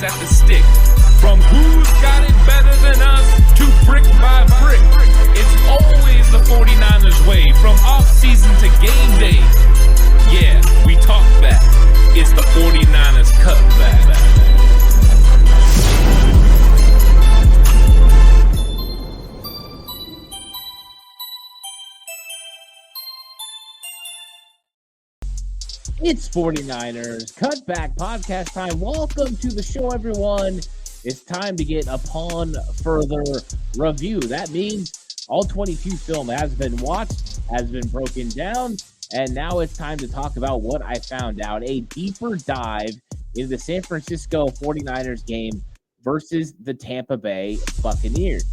always at the stick. From who's got it better than us to brick by brick. It's always the 49ers way, from off-season to game day. Yeah, we talk back. It's the 49ers Cutback. It's 49ers Cutback Podcast time. Welcome to the show, everyone. It's time to get upon further review. That means all 22 film has been watched, has been broken down, and now it's time to talk about what I found out. A deeper dive into the San Francisco 49ers game versus the Tampa Bay Buccaneers.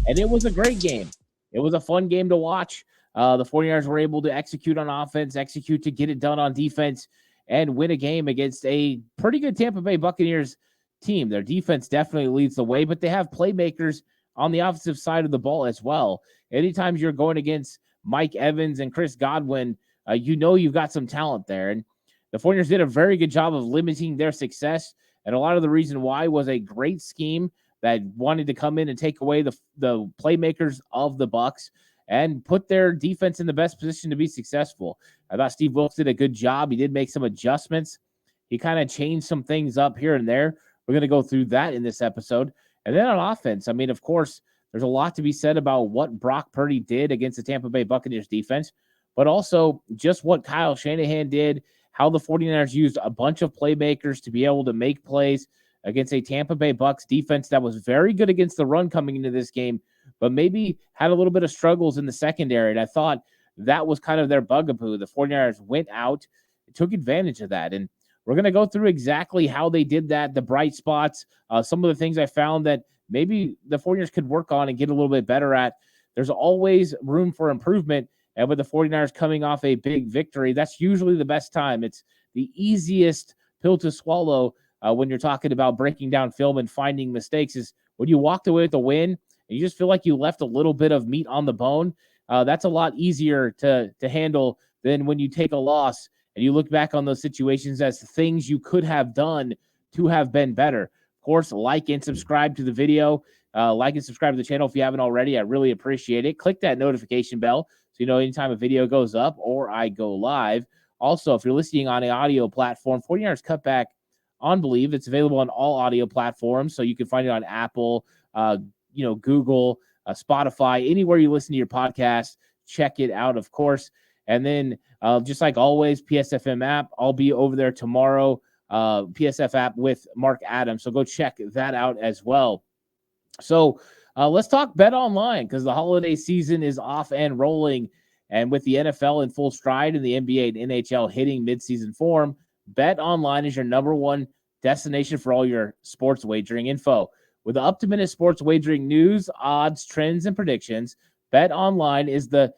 And it was a great game. It was a fun game to watch. The 49ers were able to execute on offense, execute to get it done on defense, and win a game against a pretty good Tampa Bay Buccaneers team. Their defense definitely leads the way, but they have playmakers on the offensive side of the ball as well. Anytime you're going against Mike Evans and Chris Godwin, you know you've got some talent there. And the 49ers did a very good job of limiting their success, and a lot of the reason why was a great scheme that wanted to come in and take away the playmakers of the Bucs and put their defense in the best position to be successful. I thought Steve Wilks did a good job. He did make some adjustments. He kind of changed some things up here and there. We're going to go through that in this episode. And then on offense, I mean, of course, there's a lot to be said about what Brock Purdy did against the Tampa Bay Buccaneers defense, but also just what Kyle Shanahan did, how the 49ers used a bunch of playmakers to be able to make plays against a Tampa Bay Bucs defense that was very good against the run coming into this game, but maybe had a little bit of struggles in the secondary. And I thought that was kind of their bugaboo. The 49ers went out, took advantage of that. And we're going to go through exactly how they did that, the bright spots, some of the things I found that maybe the 49ers could work on and get a little bit better at. There's always room for improvement. And with the 49ers coming off a big victory, that's usually the best time. It's the easiest pill to swallow when you're talking about breaking down film and finding mistakes, is when you walked away with a win and you just feel like you left a little bit of meat on the bone. That's a lot easier to handle than when you take a loss and you look back on those situations as things you could have done to have been better. Of course, like and subscribe to the video. Like and subscribe to the channel if you haven't already. I really appreciate it. Click that notification bell so you know anytime a video goes up or I go live. Also, if you're listening on an audio platform, 49ers Cutback on Believe, it's available on all audio platforms, so you can find it on Apple, Google, Spotify, anywhere you listen to your podcast. Check it out, of course. And then, just like always, PSFM app. I'll be over there tomorrow. PSF app with Mark Adams. So go check that out as well. So let's talk Bet Online, because the holiday season is off and rolling. And with the NFL in full stride and the NBA and NHL hitting midseason form, Bet Online is your number one destination for all your sports wagering info. With the up-to-minute sports wagering news, odds, trends, and predictions, Bet Online is the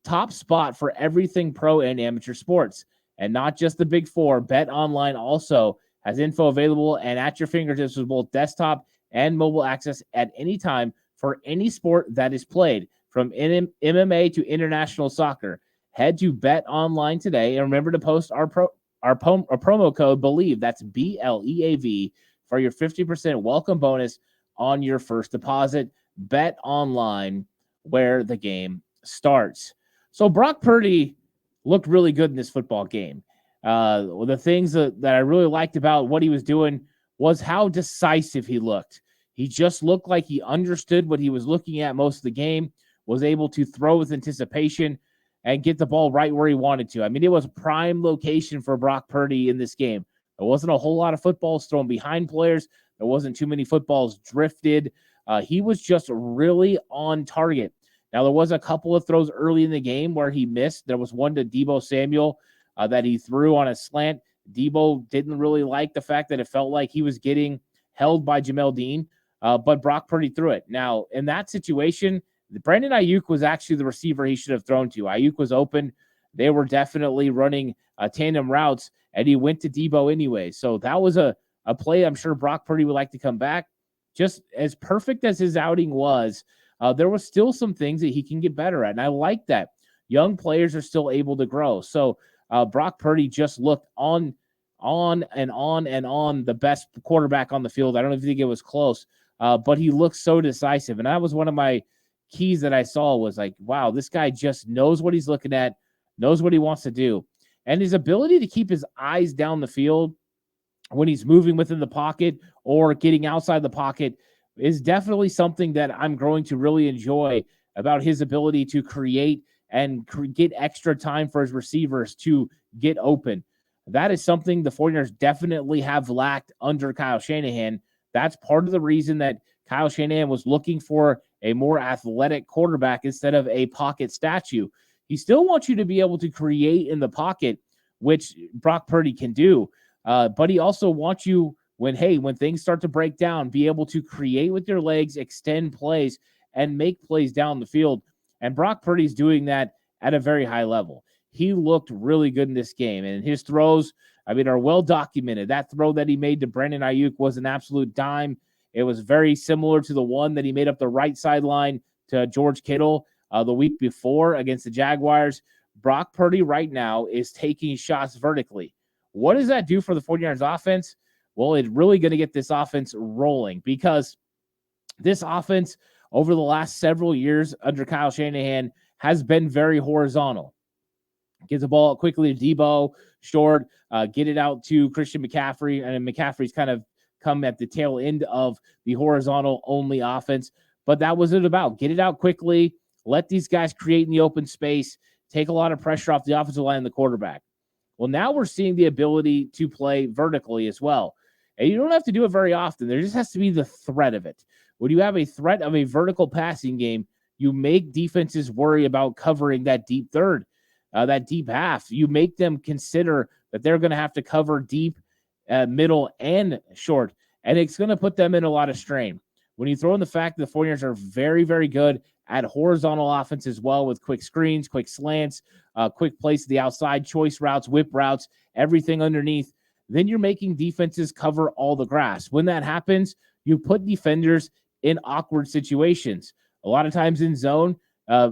top spot for everything pro and amateur sports. And not just the big four, Bet Online also has info available and at your fingertips with both desktop and mobile access at any time for any sport that is played, from MMA to international soccer. Head to Bet Online today and remember to post our promo code BELIEVE, that's BLEAV, for your 50% welcome bonus on your first deposit. Bet Online, where the game starts. So Brock Purdy looked really good in this football game. The things that I really liked about what he was doing was how decisive he looked. He just looked like he understood what he was looking at most of the game, was able to throw with anticipation and get the ball right where he wanted to. I mean, it was a prime location for Brock Purdy in this game. There wasn't a whole lot of footballs thrown behind players. There wasn't too many footballs drifted. He was just really on target. Now, there was a couple of throws early in the game where he missed. There was one to Deebo Samuel that he threw on a slant. Deebo didn't really like the fact that it felt like he was getting held by Jamel Dean, but Brock Purdy threw it. Now, in that situation, Brandon Ayuk was actually the receiver he should have thrown to. Ayuk was open. They were definitely running tandem routes, and he went to Deebo anyway. So that was a play I'm sure Brock Purdy would like to come back. Just as perfect as his outing was, there was still some things that he can get better at, and I like that. Young players are still able to grow. So Brock Purdy just looked on on and on and on, the best quarterback on the field. I don't even think it was close, but he looks so decisive. And that was one of my keys that I saw was like, wow, this guy just knows what he's looking at, knows what he wants to do. And his ability to keep his eyes down the field when he's moving within the pocket or getting outside the pocket is definitely something that I'm growing to really enjoy about his ability to create and get extra time for his receivers to get open. That is something the 49ers definitely have lacked under Kyle Shanahan. That's part of the reason that Kyle Shanahan was looking for a more athletic quarterback instead of a pocket statue. He still wants you to be able to create in the pocket, which Brock Purdy can do. But he also wants you when things start to break down, be able to create with your legs, extend plays, and make plays down the field. And Brock Purdy's doing that at a very high level. He looked really good in this game, and his throws, are well documented. That throw that he made to Brandon Ayuk was an absolute dime. It was very similar to the one that he made up the right sideline to George Kittle the week before against the Jaguars. Brock Purdy right now is taking shots vertically. What does that do for the 49ers offense? Well, it's really going to get this offense rolling because this offense over the last several years under Kyle Shanahan has been very horizontal. Get the ball quickly to Debo, short, get it out to Christian McCaffrey, and McCaffrey's kind of come at the tail end of the horizontal-only offense. But that was it about. Get it out quickly, let these guys create in the open space, take a lot of pressure off the offensive line and the quarterback. Well, now we're seeing the ability to play vertically as well. And you don't have to do it very often. There just has to be the threat of it. When you have a threat of a vertical passing game, you make defenses worry about covering that deep third, that deep half. You make them consider that they're going to have to cover deep, middle, and short, and it's going to put them in a lot of strain. When you throw in the fact that the 49ers are very, very good at horizontal offense as well with quick screens, quick slants, quick plays to the outside, choice routes, whip routes, everything underneath, then you're making defenses cover all the grass. When that happens, you put defenders in awkward situations. A lot of times in zone,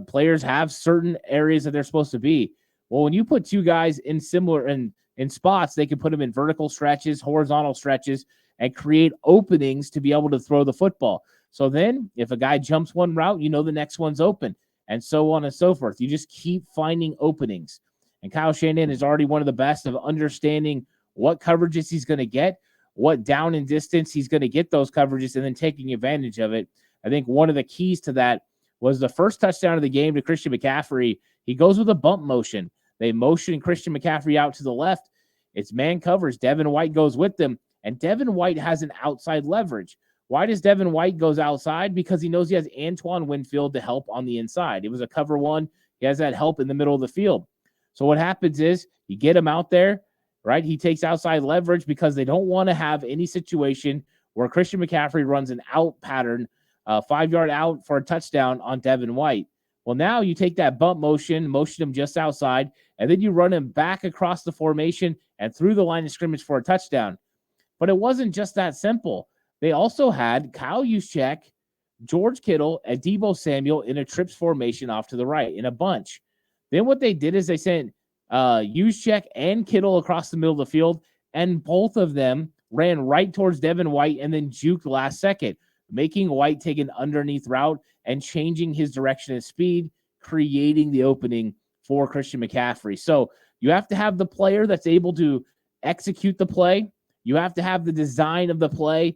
players have certain areas that they're supposed to be. Well, when you put two guys in similar in spots, they can put them in vertical stretches, horizontal stretches, and create openings to be able to throw the football. So then if a guy jumps one route, you know the next one's open, and so on and so forth. You just keep finding openings. And Kyle Shanahan is already one of the best of understanding what coverages he's going to get, what down and distance he's going to get those coverages, and then taking advantage of it. I think one of the keys to that was the first touchdown of the game to Christian McCaffrey. He goes with a bump motion. They motion Christian McCaffrey out to the left. It's man covers. Devin White goes with them, and Devin White has an outside leverage. Why does Devin White goes outside? Because he knows he has Antoine Winfield to help on the inside. It was a cover one. He has that help in the middle of the field. So what happens is you get him out there, right? He takes outside leverage because they don't want to have any situation where Christian McCaffrey runs an out pattern, 5-yard out for a touchdown on Devin White. Well, now you take that bump motion him just outside, and then you run him back across the formation and through the line of scrimmage for a touchdown. But it wasn't just that simple. They also had Kyle Juszczyk, George Kittle, and Deebo Samuel in a trips formation off to the right in a bunch. Then what they did is they sent Juszczyk and Kittle across the middle of the field, and both of them ran right towards Devin White and then juked last second, making White take an underneath route and changing his direction and speed, creating the opening for Christian McCaffrey. So you have to have the player that's able to execute the play. You have to have the design of the play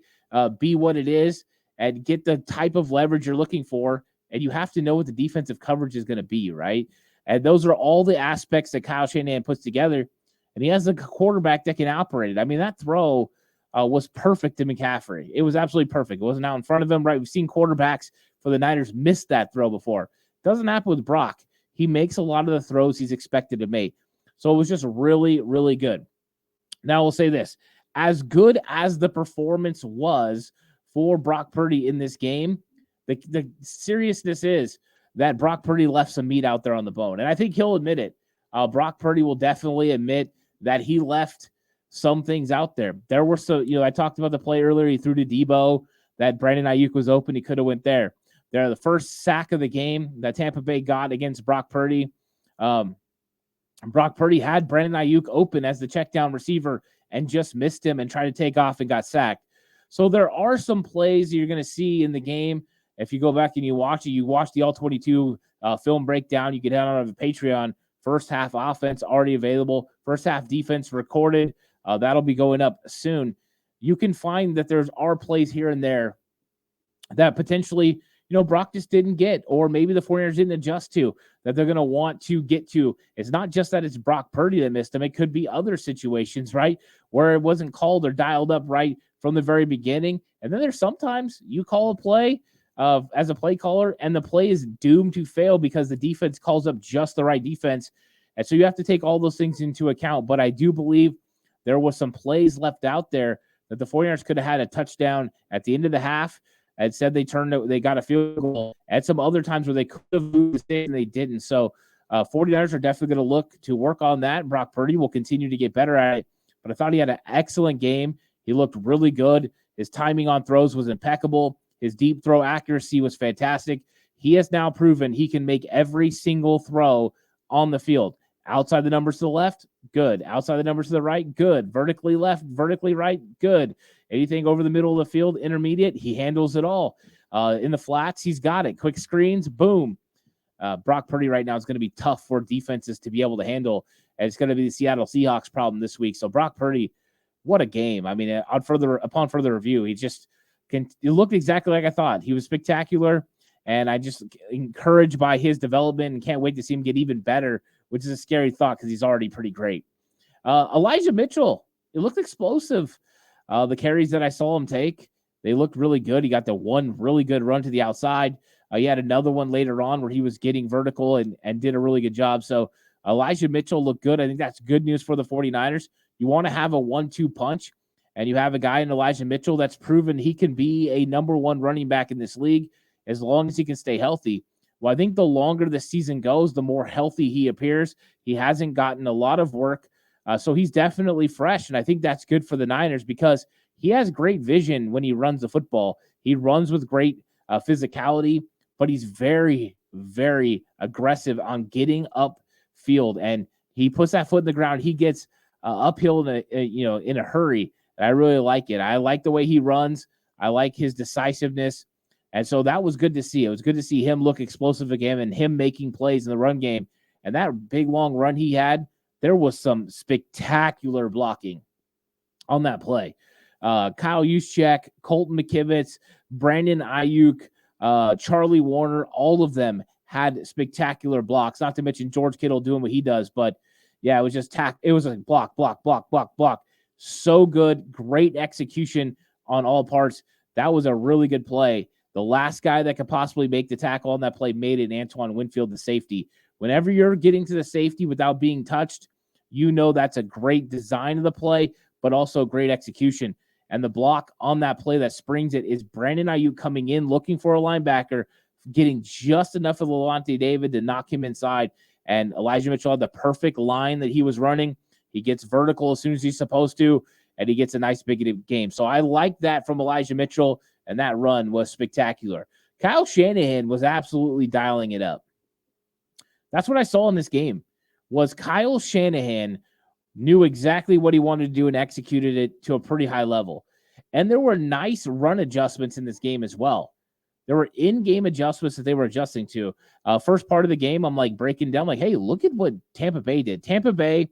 be what it is and get the type of leverage you're looking for. And you have to know what the defensive coverage is going to be, right? And those are all the aspects that Kyle Shanahan puts together. And he has a quarterback that can operate it. I mean, that throw was perfect to McCaffrey. It was absolutely perfect. It wasn't out in front of him, right? We've seen quarterbacks for the Niners miss that throw before. Doesn't happen with Brock. He makes a lot of the throws he's expected to make. So it was just really, really good. Now we'll say this. As good as the performance was for Brock Purdy in this game, the seriousness is that Brock Purdy left some meat out there on the bone. And I think he'll admit it. Brock Purdy will definitely admit that he left some things out there. There were I talked about the play earlier. He threw to Debo that Brandon Ayuk was open. He could have went there. The first sack of the game that Tampa Bay got against Brock Purdy. Brock Purdy had Brandon Ayuk open as the check down receiver and just missed him and tried to take off and got sacked. So there are some plays you're going to see in the game. If you go back and you watch the All-22 film breakdown, you get out on the Patreon. First half offense already available. First half defense recorded. That'll be going up soon. You can find that there are plays here and there that potentially, Brock just didn't get, or maybe the 49ers didn't adjust to, that they're going to want to get to. It's not just that it's Brock Purdy that missed him. It could be other situations, right, where it wasn't called or dialed up right from the very beginning. And then there's sometimes you call a play as a play caller, and the play is doomed to fail because the defense calls up just the right defense. And so you have to take all those things into account. But I do believe there was some plays left out there that the 49ers could have had a touchdown at the end of the half. And said they got a field goal at some other times where they could have moved it and they didn't. So 49ers are definitely going to look to work on that. Brock Purdy will continue to get better at it. But I thought he had an excellent game. He looked really good. His timing on throws was impeccable. His deep throw accuracy was fantastic. He has now proven he can make every single throw on the field. Outside the numbers to the left, good. Outside the numbers to the right, good. Vertically left, vertically right, good. Anything over the middle of the field, intermediate, he handles it all. In the flats, he's got it. Quick screens, boom. Brock Purdy right now is going to be tough for defenses to be able to handle. And it's going to be the Seattle Seahawks problem this week. So Brock Purdy, what a game. I mean, upon further review, he looked exactly like I thought. He was spectacular, and I just encouraged by his development and can't wait to see him get even better, which is a scary thought because he's already pretty great. Elijah Mitchell, it looked explosive. The carries that I saw him take, they looked really good. He got the one really good run to the outside. He had another one later on where he was getting vertical and did a really good job. So Elijah Mitchell looked good. I think that's good news for the 49ers. You want to have a 1-2 punch, and you have a guy in Elijah Mitchell that's proven he can be a number one running back in this league as long as he can stay healthy. Well, I think the longer the season goes, the more healthy he appears. He hasn't gotten a lot of work. So he's definitely fresh, and I think that's good for the Niners because he has great vision when he runs the football. He runs with great physicality, but he's very, very aggressive on getting upfield, and he puts that foot in the ground. He gets uphill in a hurry, and I really like it. I like the way he runs. I like his decisiveness, and so that was good to see. It was good to see him look explosive again and him making plays in the run game. And that big, long run he had, there was some spectacular blocking on that play. Kyle Juszczyk, Colton McKivitz, Brandon Ayuk, Charlie Warner, all of them had spectacular blocks, not to mention George Kittle doing what he does. But, yeah, it was just it was a block. So good, great execution on all parts. That was a really good play. The last guy that could possibly make the tackle on that play made it, Antoine Winfield, the safety. Whenever you're getting to the safety without being touched, that's a great design of the play, but also great execution. And the block on that play that springs it is Brandon Ayuk coming in, looking for a linebacker, getting just enough of Levante David to knock him inside. And Elijah Mitchell had the perfect line that he was running. He gets vertical as soon as he's supposed to, and he gets a nice big game. So I like that from Elijah Mitchell, and that run was spectacular. Kyle Shanahan was absolutely dialing it up. That's what I saw in this game, was Kyle Shanahan knew exactly what he wanted to do and executed it to a pretty high level. And there were nice run adjustments in this game as well. There were in-game adjustments that they were adjusting to. First part of the game, I'm like breaking down, like, hey, look at what Tampa Bay did. Tampa Bay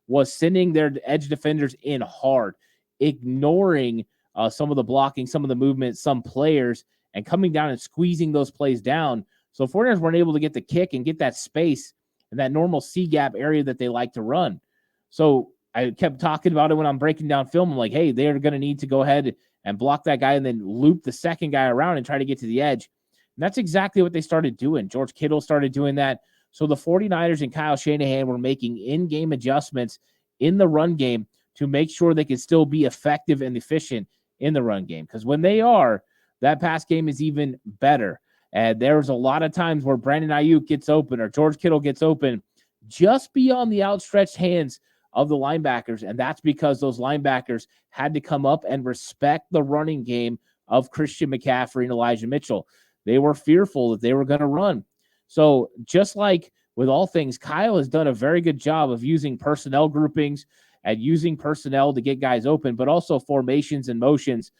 was sending their edge defenders in hard, ignoring some of the blocking, some of the movement, some players, and coming down and squeezing those plays down. So 49ers weren't able to get the kick and get that space and that normal C-gap area that they like to run. So I kept talking about it when I'm breaking down film. I'm like, hey, they're going to need to go ahead and block that guy and then loop the second guy around and try to get to the edge. And that's exactly what they started doing. George Kittle started doing that. So the 49ers and Kyle Shanahan were making in-game adjustments in the run game to make sure they could still be effective and efficient in the run game. Because when they are, that pass game is even better. And there's a lot of times where Brandon Ayuk gets open or George Kittle gets open just beyond the outstretched hands of the linebackers. And that's because those linebackers had to come up and respect the running game of Christian McCaffrey and Elijah Mitchell. They were fearful that they were going to run. So just like with all things, Kyle has done a very good job of using personnel groupings at using personnel to get guys open, but also formations and motions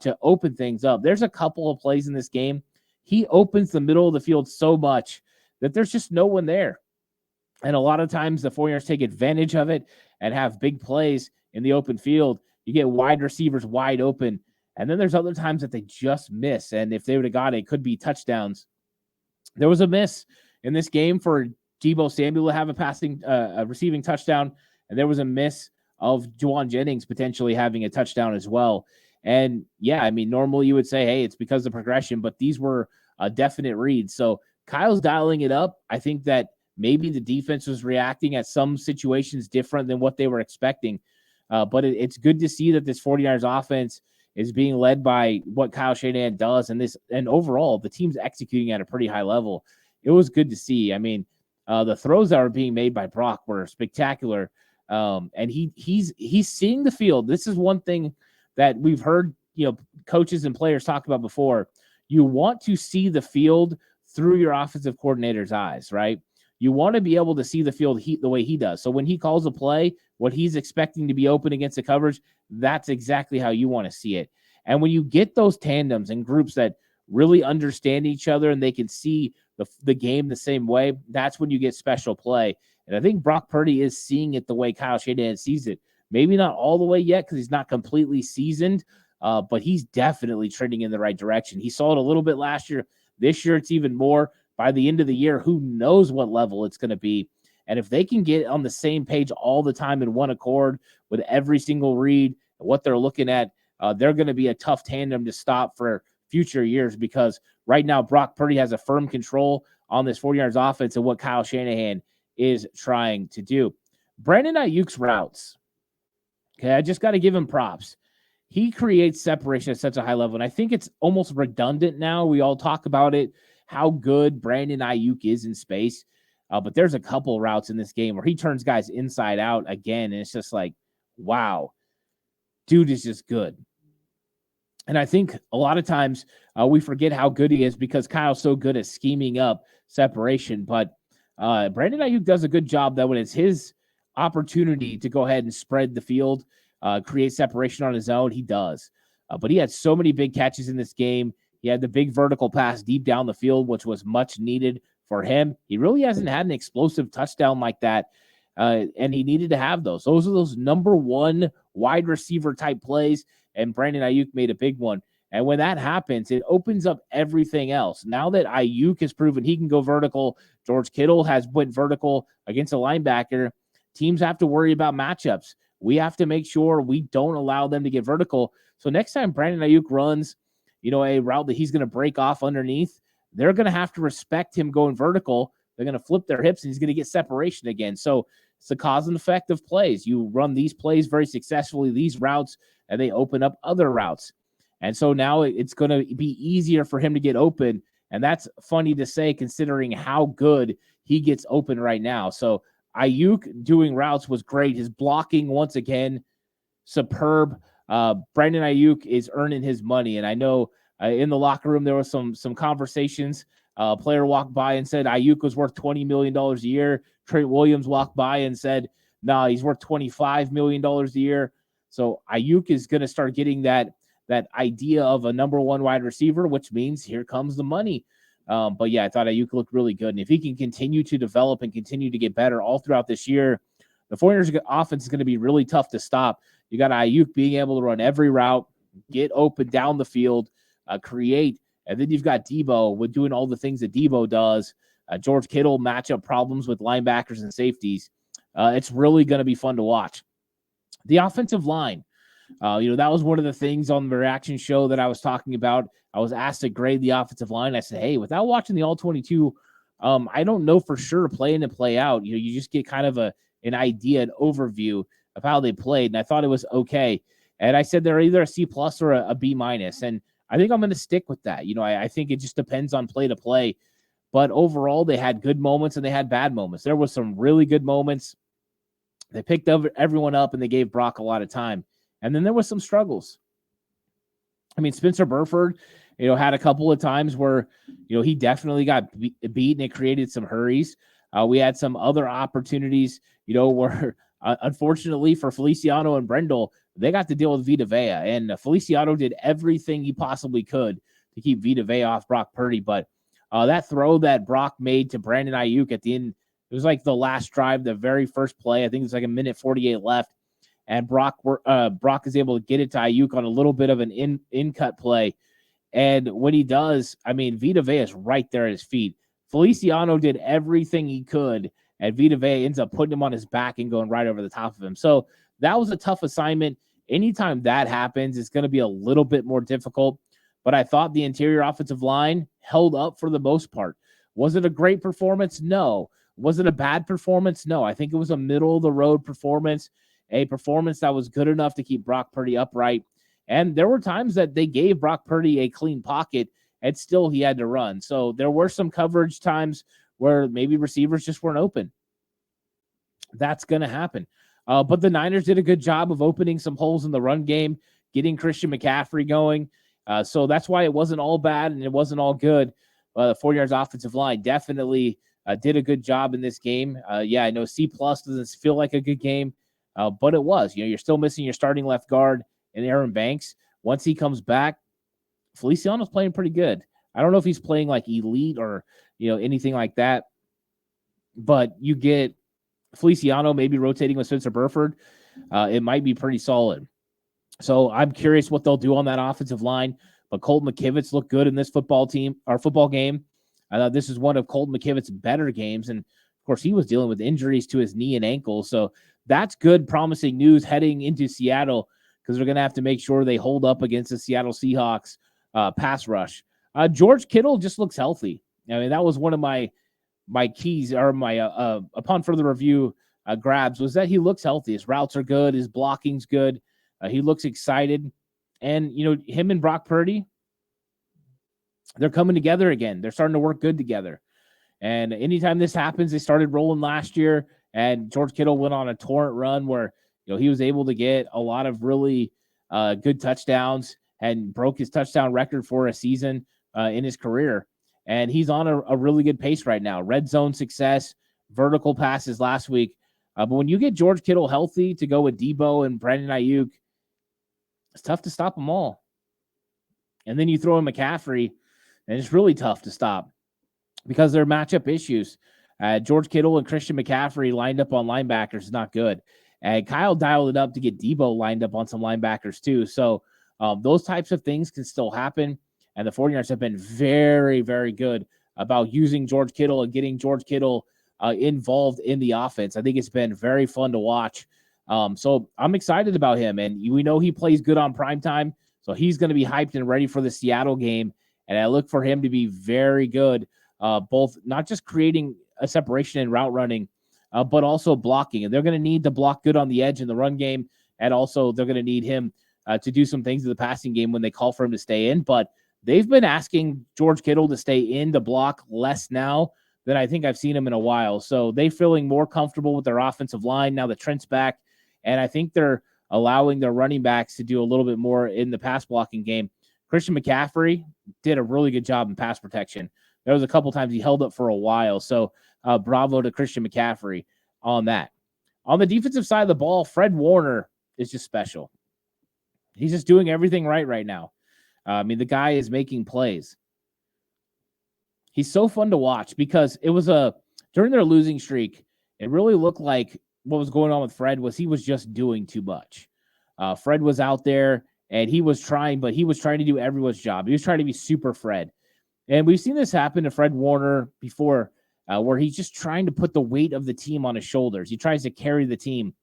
to open things up. There's a couple of plays in this game. He opens the middle of the field so much that there's just no one there. And a lot of times the 49ers take advantage of it and have big plays in the open field. You get wide receivers wide open. And then there's other times that they just miss. And if they would have got it, it could be touchdowns. There was a miss in this game for Deebo Samuel to have a receiving touchdown. And there was a miss of Juwan Jennings potentially having a touchdown as well. And yeah, I mean, normally you would say, hey, it's because of progression, but these were definite reads. So Kyle's dialing it up. I think that maybe the defense was reacting at some situations different than what they were expecting. But it's good to see that this 49ers offense is being led by what Kyle Shanahan does. And overall, the team's executing at a pretty high level. It was good to see. I mean, the throws that were being made by Brock were spectacular. And he's seeing the field. This is one thing that we've heard, coaches and players talk about before. You want to see the field through your offensive coordinator's eyes, right? You want to be able to see the field the way he does. So when he calls a play, what he's expecting to be open against the coverage, that's exactly how you want to see it. And when you get those tandems and groups that really understand each other and they can see the game the same way, that's when you get special play. And I think Brock Purdy is seeing it the way Kyle Shanahan sees it. Maybe not all the way yet because he's not completely seasoned, but he's definitely trending in the right direction. He saw it a little bit last year. This year, it's even more. By the end of the year, who knows what level it's going to be. And if they can get on the same page all the time in one accord with every single read, what they're looking at, they're going to be a tough tandem to stop for future years because right now Brock Purdy has a firm control on this 49ers offense and what Kyle Shanahan is trying to do. Brandon Ayuk's routes. Okay, I just got to give him props. He creates separation at such a high level, and I think it's almost redundant now. We all talk about it, how good Brandon Ayuk is in space. But there's a couple routes in this game where he turns guys inside out again, and it's just like, wow, dude is just good. And I think a lot of times we forget how good he is because Kyle's so good at scheming up separation. But Brandon Ayuk does a good job that when it's his opportunity to go ahead and spread the field, create separation on his own, he does. But he had so many big catches in this game. He had the big vertical pass deep down the field, which was much needed for him. He really hasn't had an explosive touchdown like that, and he needed to have those. Those are those number one wide receiver type plays, and Brandon Ayuk made a big one. And when that happens, it opens up everything else. Now that Ayuk has proven he can go vertical, George Kittle has went vertical against a linebacker, teams have to worry about matchups. We have to make sure we don't allow them to get vertical. So next time Brandon Ayuk runs, a route that he's going to break off underneath, they're going to have to respect him going vertical. They're going to flip their hips and he's going to get separation again. So it's the cause and effect of plays. You run these plays very successfully, these routes, and they open up other routes. And so now it's going to be easier for him to get open. And that's funny to say considering how good he gets open right now. So Ayuk doing routes was great. His blocking, once again, superb. Brandon Ayuk is earning his money. And I know in the locker room, there was some conversations. A player walked by and said Ayuk was worth $20 million a year. Trent Williams walked by and said, no, he's worth $25 million a year. So Ayuk is going to start getting that idea of a number one wide receiver, which means here comes the money. But yeah, I thought Ayuk looked really good. And if he can continue to develop and continue to get better all throughout this year, the 49ers offense is going to be really tough to stop. You got Ayuk being able to run every route, get open down the field, create. And then you've got Deebo with doing all the things that Deebo does. George Kittle matchup problems with linebackers and safeties. It's really going to be fun to watch. The offensive line. That was one of the things on the reaction show that I was talking about. I was asked to grade the offensive line. I said, hey, without watching the All-22, I don't know for sure play in and play out. You just get kind of an idea, an overview of how they played. And I thought it was okay. And I said they're either a C+ or a B-. And I think I'm going to stick with that. I think it just depends on play to play. But overall, they had good moments and they had bad moments. There was some really good moments. They picked everyone up and they gave Brock a lot of time. And then there was some struggles. I mean, Spencer Burford, had a couple of times where, he definitely got beat and it created some hurries. We had some other opportunities, where Unfortunately for Feliciano and Brendel, they got to deal with Vita Vea, and Feliciano did everything he possibly could to keep Vita Vea off Brock Purdy. But that throw that Brock made to Brandon Ayuk at the end, it was like the last drive, the very first play. I think it's like a minute 48 left, and Brock is able to get it to Ayuk on a little bit of an in-cut play. And when he does, I mean, Vita Vea is right there at his feet. Feliciano did everything he could, and Vita Vea ends up putting him on his back and going right over the top of him. So that was a tough assignment. Anytime that happens, it's going to be a little bit more difficult. But I thought the interior offensive line held up for the most part. Was it a great performance? No. Was it a bad performance? No. I think it was a middle-of-the-road performance, a performance that was good enough to keep Brock Purdy upright. And there were times that they gave Brock Purdy a clean pocket, and still he had to run. So there were some coverage times where maybe receivers just weren't open. That's going to happen. But the Niners did a good job of opening some holes in the run game, getting Christian McCaffrey going. So that's why it wasn't all bad and it wasn't all good. The 49ers offensive line definitely did a good job in this game. Yeah, I know C+ doesn't feel like a good game, but it was. You're still missing your starting left guard and Aaron Banks. Once he comes back, Feliciano's playing pretty good. I don't know if he's playing like elite or anything like that, but you get Feliciano maybe rotating with Spencer Burford. It might be pretty solid. So I'm curious what they'll do on that offensive line. But Colton McKivitz looked good in this football game. I thought this is one of Colton McKivitz's better games. And, of course, he was dealing with injuries to his knee and ankle. So that's good, promising news heading into Seattle because they're going to have to make sure they hold up against the Seattle Seahawks pass rush. George Kittle just looks healthy. I mean, that was one of my keys or my upon further review grabs was that he looks healthy. His routes are good. His blocking's good. He looks excited. And, him and Brock Purdy, they're coming together again. They're starting to work good together. And anytime this happens, they started rolling last year, and George Kittle went on a torrent run where, he was able to get a lot of really good touchdowns and broke his touchdown record for a season in his career. And he's on a really good pace right now. Red zone success, vertical passes last week. But when you get George Kittle healthy to go with Debo and Brandon Ayuk, it's tough to stop them all. And then you throw in McCaffrey, and it's really tough to stop because there are matchup issues. George Kittle and Christian McCaffrey lined up on linebackers is not good. And Kyle dialed it up to get Debo lined up on some linebackers too. So those types of things can still happen. And the 49ers have been very, very good about using George Kittle and getting George Kittle involved in the offense. I think it's been very fun to watch. So I'm excited about him. And we know he plays good on primetime. So he's going to be hyped and ready for the Seattle game. And I look for him to be very good, both not just creating a separation in route running, but also blocking. And they're going to need to block good on the edge in the run game. And also they're going to need him to do some things in the passing game when they call for him to stay in. But they've been asking George Kittle to stay in to block less now than I think I've seen him in a while. So they're feeling more comfortable with their offensive line now that Trent's back. And I think they're allowing their running backs to do a little bit more in the pass blocking game. Christian McCaffrey did a really good job in pass protection. There was a couple times he held up for a while. So bravo to Christian McCaffrey on that. On the defensive side of the ball, Fred Warner is just special. He's just doing everything right now. I mean, the guy is making plays. He's so fun to watch because it was during their losing streak, it really looked like what was going on with Fred was he was just doing too much. Fred was out there and he was trying to do everyone's job. He was trying to be super Fred. And we've seen this happen to Fred Warner before, where he's just trying to put the weight of the team on his shoulders. He tries to carry the team,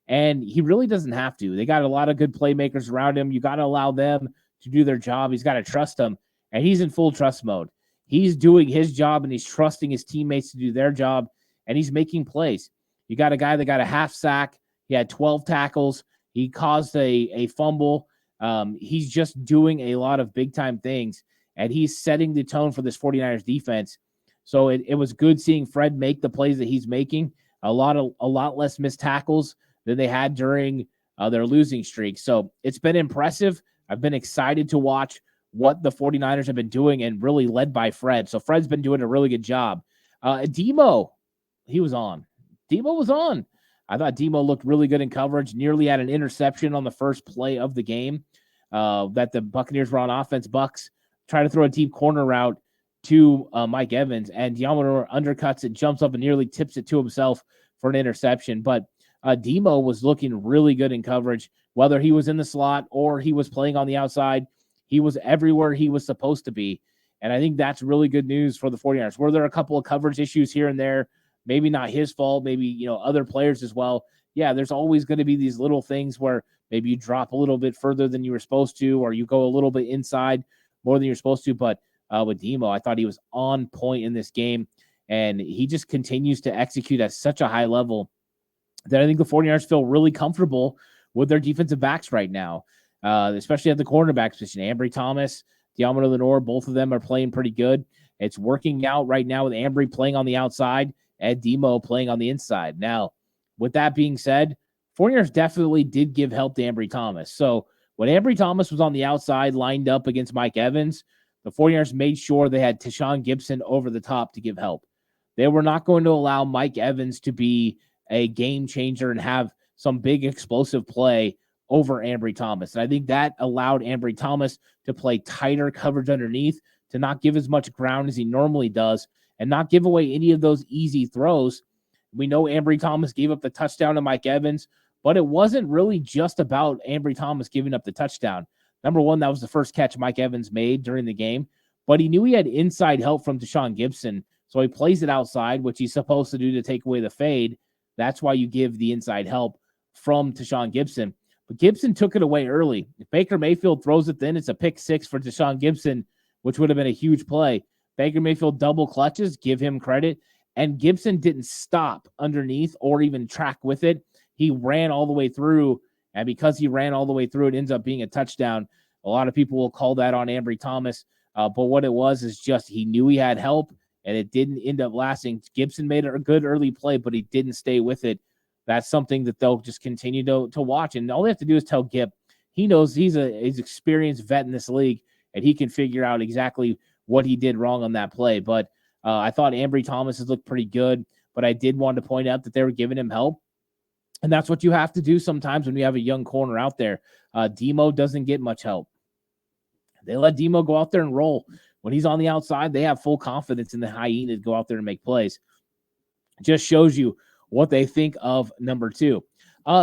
and he really doesn't have to. They got a lot of good playmakers around him. You got to allow them to do their job. He's got to trust them, and he's in full trust mode. He's doing his job, and he's trusting his teammates to do their job, and he's making plays. You got a guy that got a half sack. He had 12 tackles. He caused a fumble. He's just doing a lot of big-time things, and he's setting the tone for this 49ers defense. So it was good seeing Fred make the plays that he's making. A lot less missed tackles than they had during their losing streak. So it's been impressive. I've been excited to watch what the 49ers have been doing, and really led by Fred. So Fred's been doing a really good job. Debo, he was on. Debo was on. I thought Demo looked really good in coverage, nearly had an interception on the first play of the game that the Buccaneers were on offense. Bucks try to throw a deep corner route to Mike Evans, and Diamador undercuts it, jumps up, and nearly tips it to himself for an interception. But Demo was looking really good in coverage, whether he was in the slot or he was playing on the outside. He was everywhere he was supposed to be, and I think that's really good news for the 49ers. Were there a couple of coverage issues here and there? Maybe not his fault, maybe, other players as well. Yeah, there's always going to be these little things where maybe you drop a little bit further than you were supposed to, or you go a little bit inside more than you're supposed to. But with Demo, I thought he was on point in this game, and he just continues to execute at such a high level that I think the 49ers feel really comfortable with their defensive backs right now, especially at the cornerback position. Ambry Thomas, Diamador Lenore, both of them are playing pretty good. It's working out right now with Ambry playing on the outside and Demo playing on the inside. Now, with that being said, 49ers definitely did give help to Ambry Thomas. So when Ambry Thomas was on the outside lined up against Mike Evans, the 49ers made sure they had Tashawn Gibson over the top to give help. They were not going to allow Mike Evans to be a game changer and have some big explosive play over Ambry Thomas. And I think that allowed Ambry Thomas to play tighter coverage underneath, to not give as much ground as he normally does, and not give away any of those easy throws. We know Ambry Thomas gave up the touchdown to Mike Evans, but it wasn't really just about Ambry Thomas giving up the touchdown. Number one, that was the first catch Mike Evans made during the game, but he knew he had inside help from Tashawn Gibson, so he plays it outside, which he's supposed to do to take away the fade. That's why you give the inside help from Tashawn Gibson. But Gibson took it away early. If Baker Mayfield throws it, then it's a pick six for Tashawn Gibson, which would have been a huge play. Baker Mayfield double clutches, give him credit. And Gibson didn't stop underneath or even track with it. He ran all the way through, and because he ran all the way through, it ends up being a touchdown. A lot of people will call that on Ambry Thomas, but what it was is just he knew he had help, and it didn't end up lasting. Gibson made a good early play, but he didn't stay with it. That's something that they'll just continue to watch, and all they have to do is tell Gib. He knows he's experienced vet in this league, and he can figure out exactly what he did wrong on that play. But I thought Ambry Thomas has looked pretty good, but I did want to point out that they were giving him help. And that's what you have to do sometimes when you have a young corner out there. Demo doesn't get much help. They let Demo go out there and roll. When he's on the outside, they have full confidence in the hyena to go out there and make plays. Just shows you what they think of number two.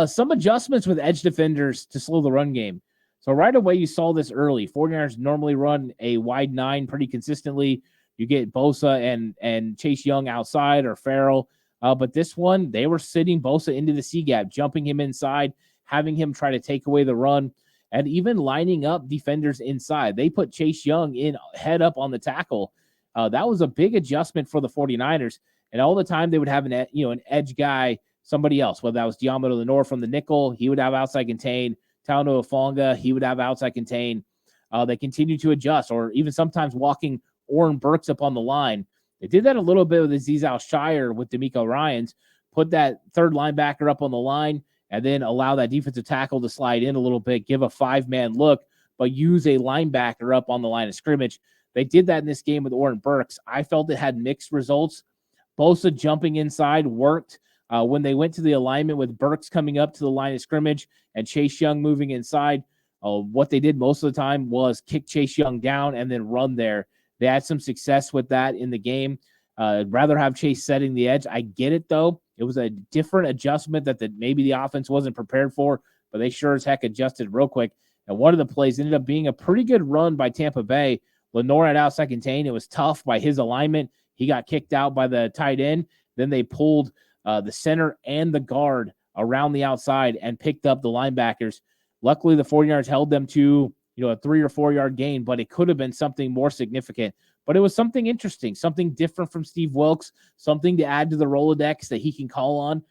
Some adjustments with edge defenders to slow the run game. So right away, you saw this early. 49ers normally run a wide nine pretty consistently. You get Bosa and Chase Young outside, or Farrell. But this one, they were sitting Bosa into the C-gap, jumping him inside, having him try to take away the run, and even lining up defenders inside. They put Chase Young in head up on the tackle. That was a big adjustment for the 49ers. And all the time they would have an edge guy, somebody else, whether that was Diamador Lenore from the nickel, he would have outside contain. Talanoa Fonga, he would have outside contain. They continue to adjust, or even sometimes walking Oren Burks up on the line. They did that a little bit with Azeez Al-Shire with DeMeco Ryans, put that third linebacker up on the line, and then allow that defensive tackle to slide in a little bit, give a five-man look, but use a linebacker up on the line of scrimmage. They did that in this game with Oren Burks. I felt it had mixed results. Bosa jumping inside worked. When they went to the alignment with Burks coming up to the line of scrimmage and Chase Young moving inside, what they did most of the time was kick Chase Young down and then run there. They had some success with that in the game. I'd rather have Chase setting the edge. I get it, though. It was a different adjustment that maybe the offense wasn't prepared for, but they sure as heck adjusted real quick. And one of the plays ended up being a pretty good run by Tampa Bay. Lenore had outside contain. It was tough by his alignment. He got kicked out by the tight end. Then they pulled the center and the guard around the outside and picked up the linebackers. Luckily, the 49ers held them to a 3 or 4 yard gain, but it could have been something more significant. But it was something interesting, something different from Steve Wilkes, something to add to the Rolodex that he can call on,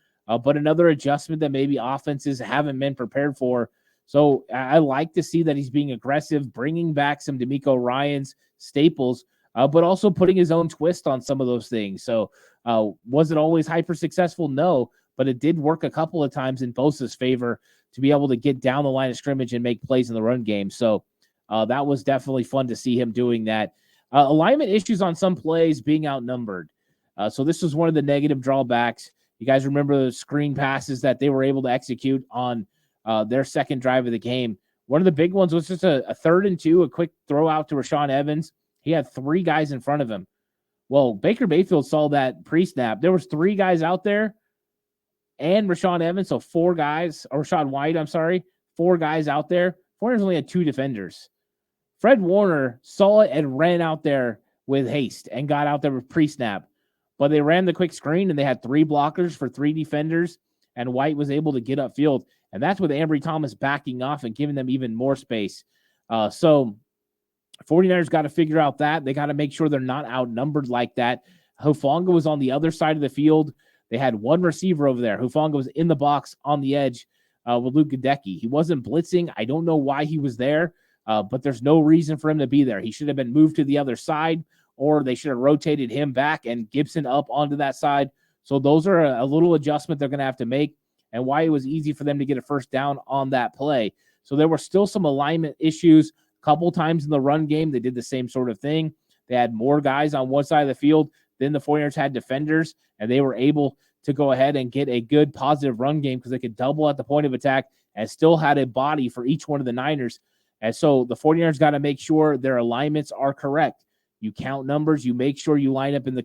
but another adjustment that maybe offenses haven't been prepared for. So I like to see that he's being aggressive, bringing back some DeMeco Ryans staples, but also putting his own twist on some of those things. So was it always hyper successful? No, but it did work a couple of times in Bosa's favor to be able to get down the line of scrimmage and make plays in the run game. So that was definitely fun to see him doing that. Alignment issues on some plays, being outnumbered. So this was one of the negative drawbacks. You guys remember the screen passes that they were able to execute on their second drive of the game. One of the big ones was just a 3rd and 2, a quick throw out to Rashaan Evans. He had 3 guys in front of him. Well, Baker Mayfield saw that pre-snap. There was 3 guys out there and Rashaan Evans, so 4 guys, or Rashad White, I'm sorry, 4 guys out there. 49ers only had 2 defenders. Fred Warner saw it and ran out there with haste and got out there with pre-snap. But they ran the quick screen, and they had 3 blockers for 3 defenders, and White was able to get upfield. And that's with Ambry Thomas backing off and giving them even more space. So 49ers got to figure out that. They got to make sure they're not outnumbered like that. Hufanga was on the other side of the field. They had 1 receiver over there. Hufanga was in the box on the edge with Luke Gadecki. He wasn't blitzing. I don't know why he was there, but there's no reason for him to be there. He should have been moved to the other side, or they should have rotated him back and Gibson up onto that side. So those are a little adjustment they're going to have to make, and why it was easy for them to get a first down on that play. So there were still some alignment issues. A couple times in the run game, they did the same sort of thing. They had more guys on one side of the field than the 49ers had defenders, and they were able to go ahead and get a good positive run game because they could double at the point of attack and still had a body for each one of the Niners. And so the 49ers got to make sure their alignments are correct. You count numbers, you make sure you line up in the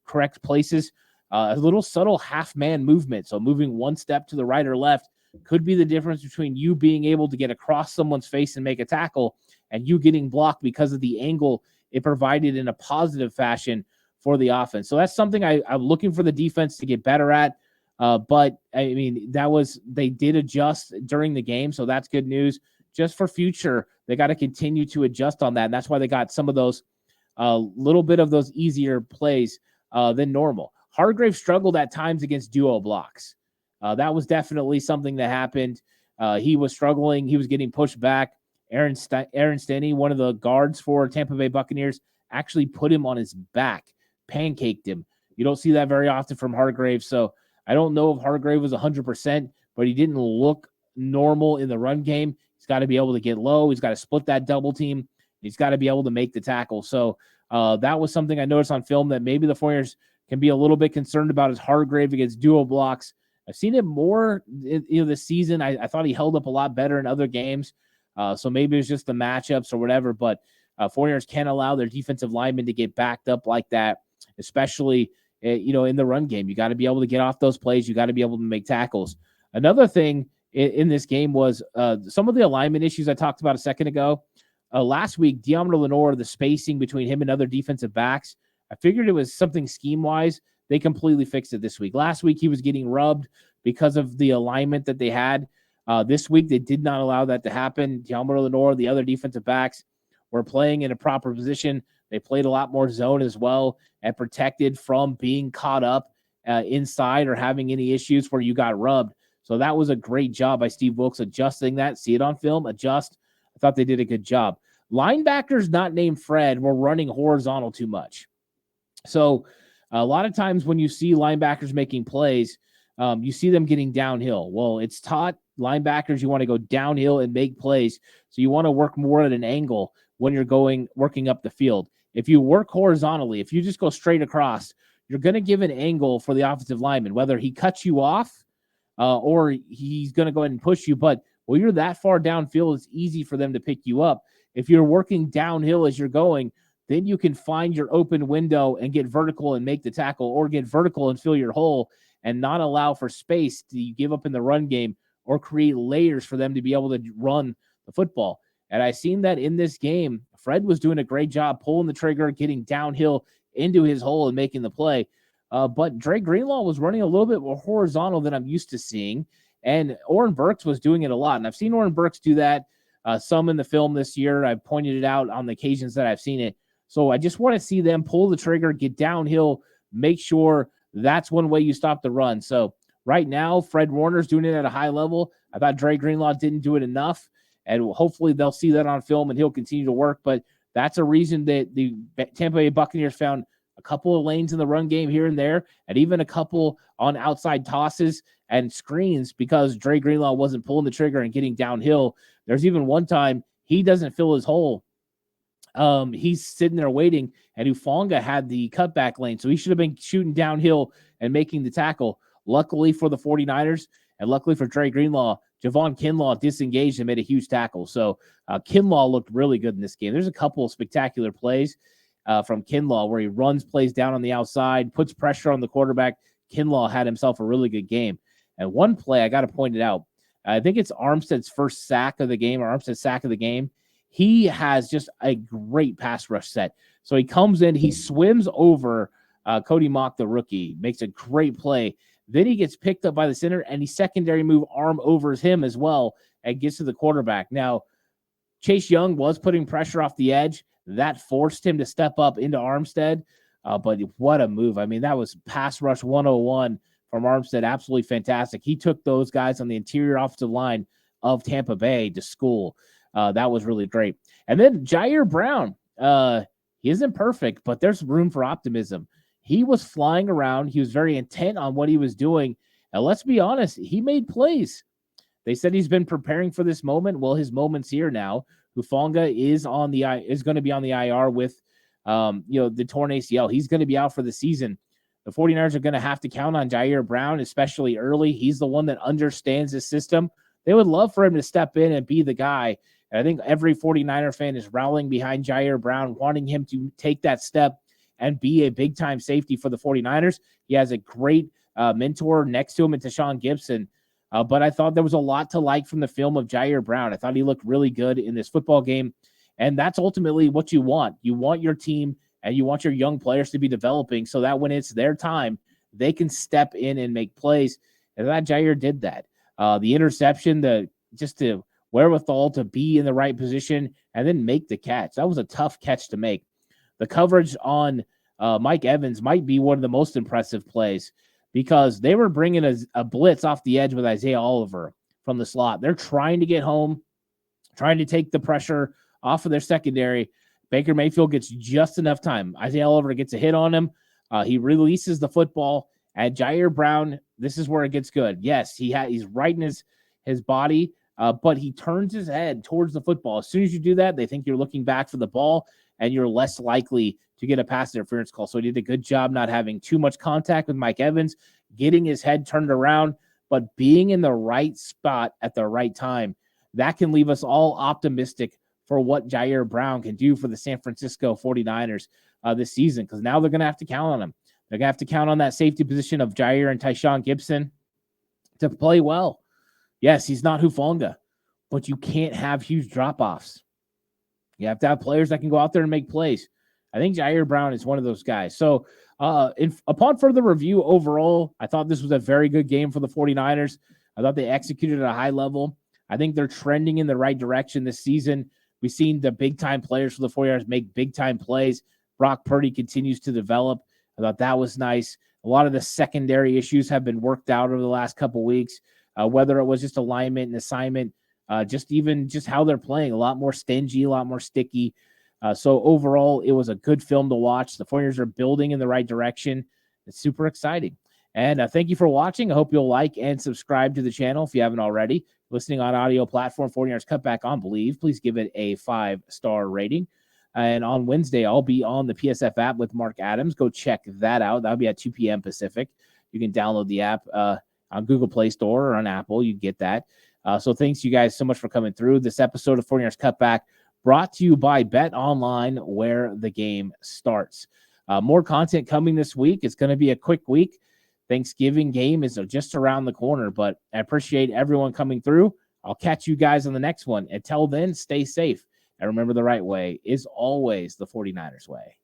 correct places. A little subtle half-man movement, so moving 1 step to the right or left, could be the difference between you being able to get across someone's face and make a tackle and you getting blocked because of the angle it provided in a positive fashion for the offense. So that's something I'm looking for the defense to get better at. But, I mean, they did adjust during the game, so that's good news. Just for future, they got to continue to adjust on that, and that's why they got some of those little bit of those easier plays than normal. Hargrave struggled at times against duo blocks. That was definitely something that happened. He was struggling. He was getting pushed back. Aaron Stenny, one of the guards for Tampa Bay Buccaneers, actually put him on his back, pancaked him. You don't see that very often from Hargrave. So I don't know if Hargrave was 100%, but he didn't look normal in the run game. He's got to be able to get low. He's got to split that double team. He's got to be able to make the tackle. So that was something I noticed on film that maybe the 49ers can be a little bit concerned about is Hargrave against duo blocks. I've seen it more this season. I thought he held up a lot better in other games. So maybe it's just the matchups or whatever, but 49ers can't allow their defensive linemen to get backed up like that, especially, in the run game. You got to be able to get off those plays. You got to be able to make tackles. Another thing in this game was some of the alignment issues I talked about a second ago. Last week, Deommodore Lenoir, the spacing between him and other defensive backs, I figured it was something scheme-wise. They completely fixed it this week. Last week, he was getting rubbed because of the alignment that they had. This week, they did not allow that to happen. Deommodore Lenoir, the other defensive backs, were playing in a proper position. They played a lot more zone as well and protected from being caught up inside or having any issues where you got rubbed. So that was a great job by Steve Wilks adjusting that. See it on film, adjust. I thought they did a good job. Linebackers not named Fred were running horizontal too much. So a lot of times when you see linebackers making plays, you see them getting downhill. Well, it's taught linebackers you want to go downhill and make plays. So you want to work more at an angle when you're working up the field. If you work horizontally, if you just go straight across, you're going to give an angle for the offensive lineman, whether he cuts you off or he's going to go ahead and push you. But when you're that far downfield, it's easy for them to pick you up. If you're working downhill as you're going, then you can find your open window and get vertical and make the tackle, or get vertical and fill your hole and not allow for space to give up in the run game or create layers for them to be able to run the football. And I seen that in this game. Fred was doing a great job pulling the trigger, getting downhill into his hole and making the play. But Dre Greenlaw was running a little bit more horizontal than I'm used to seeing. And Oren Burks was doing it a lot. And I've seen Oren Burks do that some in the film this year. I've pointed it out on the occasions that I've seen it. So I just want to see them pull the trigger, get downhill, make sure that's one way you stop the run. So right now, Fred Warner's doing it at a high level. I thought Dre Greenlaw didn't do it enough, and hopefully they'll see that on film and he'll continue to work. But that's a reason that the Tampa Bay Buccaneers found a couple of lanes in the run game here and there, and even a couple on outside tosses and screens because Dre Greenlaw wasn't pulling the trigger and getting downhill. There's even one time he doesn't fill his hole. He's sitting there waiting, and Hufanga had the cutback lane, so he should have been shooting downhill and making the tackle. Luckily for the 49ers and luckily for Dre Greenlaw, Javon Kinlaw disengaged and made a huge tackle. So Kinlaw looked really good in this game. There's a couple of spectacular plays from Kinlaw where he plays down on the outside, puts pressure on the quarterback. Kinlaw had himself a really good game. And one play, I got to point it out. I think it's Armstead's first sack of the game or Armstead's sack of the game. He has just a great pass rush set. So he comes in, he swims over Cody Mock, the rookie, makes a great play. Then he gets picked up by the center, and he secondary move arm overs him as well and gets to the quarterback. Now, Chase Young was putting pressure off the edge. That forced him to step up into Armstead. But what a move. I mean, that was pass rush 101 from Armstead. Absolutely fantastic. He took those guys on the interior offensive line of Tampa Bay to school. That was really great. And then Jair Brown, he isn't perfect, but there's room for optimism. He was flying around. He was very intent on what he was doing. And let's be honest, he made plays. They said he's been preparing for this moment. Well, his moment's here now. Hufanga is going to be on the IR with the torn ACL. He's going to be out for the season. The 49ers are going to have to count on Jair Brown, especially early. He's the one that understands the system. They would love for him to step in and be the guy. And I think every 49er fan is rallying behind Jair Brown, wanting him to take that step and be a big-time safety for the 49ers. He has a great mentor next to him in Tashawn Gibson. But I thought there was a lot to like from the film of Jair Brown. I thought he looked really good in this football game. And that's ultimately what you want. You want your team and you want your young players to be developing so that when it's their time, they can step in and make plays. And that Jair did that. The interception, the wherewithal to be in the right position and then make the catch. That was a tough catch to make. The coverage on Mike Evans might be one of the most impressive plays because they were bringing a blitz off the edge with Isaiah Oliver from the slot. They're trying to get home, trying to take the pressure off of their secondary. Baker Mayfield gets just enough time. Isaiah Oliver gets a hit on him. He releases the football. And Jair Brown, this is where it gets good. Yes, he's right in his body, but he turns his head towards the football. As soon as you do that, they think you're looking back for the ball, and you're less likely to get a pass interference call. So he did a good job not having too much contact with Mike Evans, getting his head turned around, but being in the right spot at the right time. That can leave us all optimistic for what Jair Brown can do for the San Francisco 49ers this season, because now they're going to have to count on him. They're going to have to count on that safety position of Jair and Tashawn Gibson to play well. Yes, he's not Hufanga, but you can't have huge drop-offs. You have to have players that can go out there and make plays. I think Jair Brown is one of those guys. So upon further review overall, I thought this was a very good game for the 49ers. I thought they executed at a high level. I think they're trending in the right direction this season. We've seen the big-time players for the 49ers make big-time plays. Brock Purdy continues to develop. I thought that was nice. A lot of the secondary issues have been worked out over the last couple of weeks, whether it was just alignment and assignment, just how they're playing, a lot more stingy, a lot more sticky. So overall, it was a good film to watch. The 49ers are building in the right direction. It's super exciting. And thank you for watching. I hope you'll like and subscribe to the channel if you haven't already. Listening on audio platform, 49ers Cutback on Believe. Please give it a 5-star rating. And on Wednesday, I'll be on the PSF app with Mark Adams. Go check that out. That'll be at 2 p.m. Pacific. You can download the app on Google Play Store or on Apple. You get that. So thanks you guys so much for coming through. This episode of 49ers Cutback brought to you by Bet Online, where the game starts. More content coming this week. It's going to be a quick week. Thanksgiving game is just around the corner, but I appreciate everyone coming through. I'll catch you guys on the next one. Until then, stay safe. And remember, the right way is always the 49ers way.